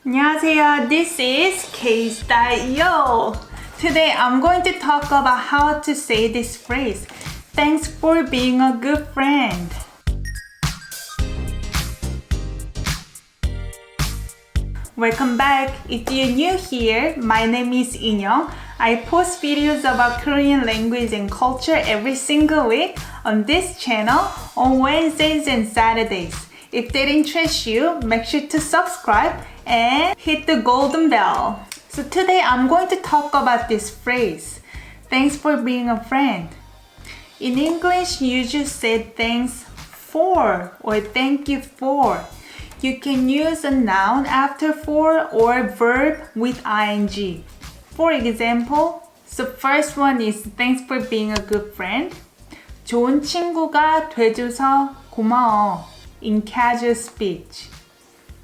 안녕하세요. This is KSTYLEYO. Today I'm going to talk about how to say this phrase. Thanks for being a good friend. Welcome back. If you're new here, my name is Inyoung. I post videos about Korean language and culture every single week on this channel on Wednesdays and Saturdays. If that interests you, make sure to subscribe and hit the golden bell. So today I'm going to talk about this phrase. Thanks for being a friend. In English, you just say thanks for or thank you for. You can use a noun after for or verb with ing. For example, so first one is thanks for being a good friend. 좋은 친구가 돼줘서 고마워. In casual speech.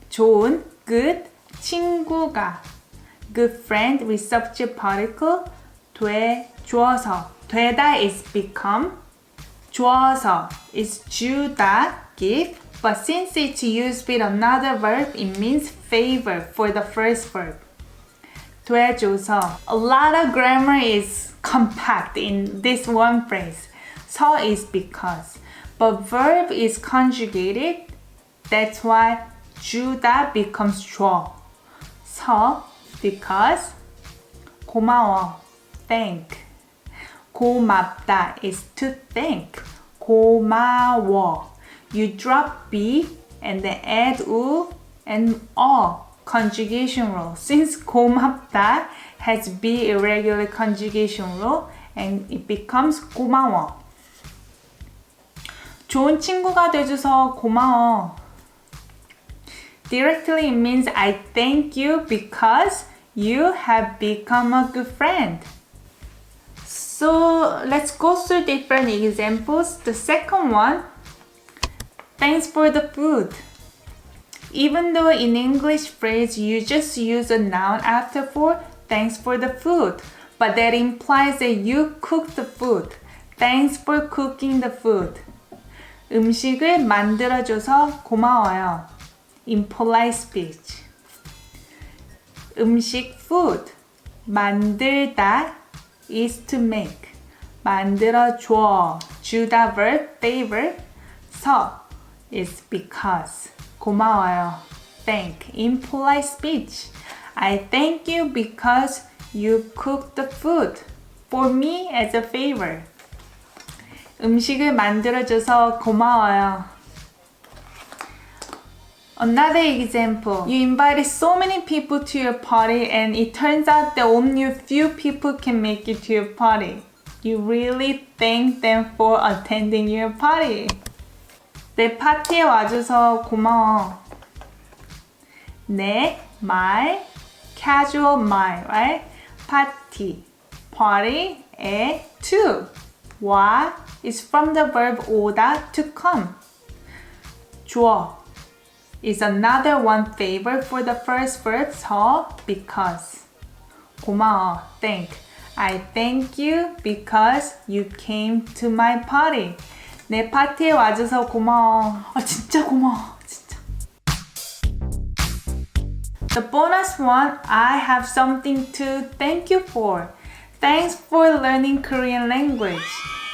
좋은, good, 친구가. Good friend with subject particle. 돼줘서. 되다 is become. 줘서 is 주다, give. But since it's used with another verb, it means favor for the first verb. 돼줘서. A lot of grammar is compact in this one phrase. 서 is because. But verb is conjugated. That's why 주다 becomes 줘. 서 because. 고마워. Thank. 고맙다 is to thank. 고마워. You drop B and then add U and O. Conjugation rule. Since 고맙다 has B irregular conjugation rule and it becomes 고마워. 좋은 친구가 돼줘서 고마워. Directly it means I thank you because you have become a good friend. So let's go through different examples. The second one, thanks for the food. Even though in English phrase you just use a noun after for, thanks for the food. But that implies that you cook the food. Thanks for cooking the food. 음식을 만들어줘서 고마워요. In polite speech. 음식 food. 만들다 is to make. 만들어줘. 주다 verb, favor. 서 is because. 고마워요. Thank. In polite speech. I thank you because you cooked the food for me as a favor. 음식을 만들어줘서 고마워요. Another example. You invited so many people to your party and it turns out that only a few people can make it to your party. You really thank them for attending your party. 내 파티에 와줘서 고마워. 내 말, casual 말, right? 파티, party, 에, to. 와 is from the verb 오다, to come. 줘 is another one favor for the first verb, 서, because. 고마워, thank. I thank you because you came to my party. 내 파티에 와줘서 고마워. 진짜 고마워. 진짜. The bonus one, I have something to thank you for. Thanks for learning Korean language.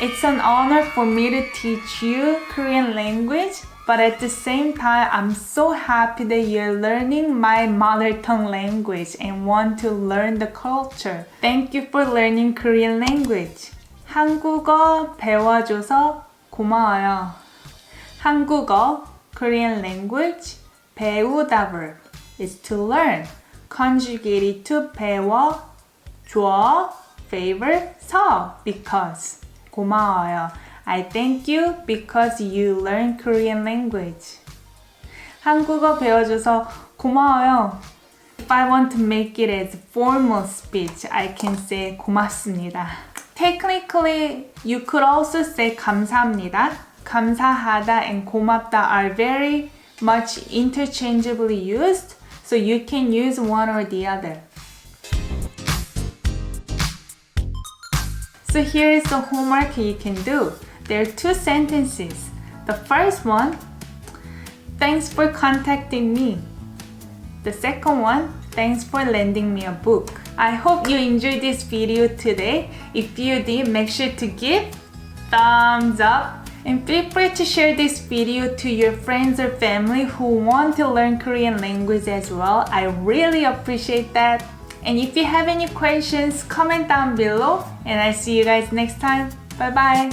It's an honor for me to teach you Korean language, but at the same time, I'm so happy that you're learning my mother tongue language and want to learn the culture. Thank you for learning Korean language. 한국어 배워줘서 고마워요. 한국어, Korean language, 배우다 verb is to learn. Conjugated to 배워, 줘, favor, 서, because. 고마워요. I thank you because you learn Korean language. 한국어 배워줘서 고마워요. If I want to make it as formal speech, I can say 고맙습니다. Technically, you could also say 감사합니다. 감사하다 and 고맙다 are very much interchangeably used, so you can use one or the other. So here is the homework you can do. There are two sentences. The first one, thanks for contacting me. The second one, thanks for lending me a book. I hope you enjoyed this video today. If you did, make sure to give thumbs up. And feel free to share this video to your friends or family who want to learn Korean language as well. I really appreciate that. And if you have any questions, comment down below. And I'll see you guys next time. Bye bye.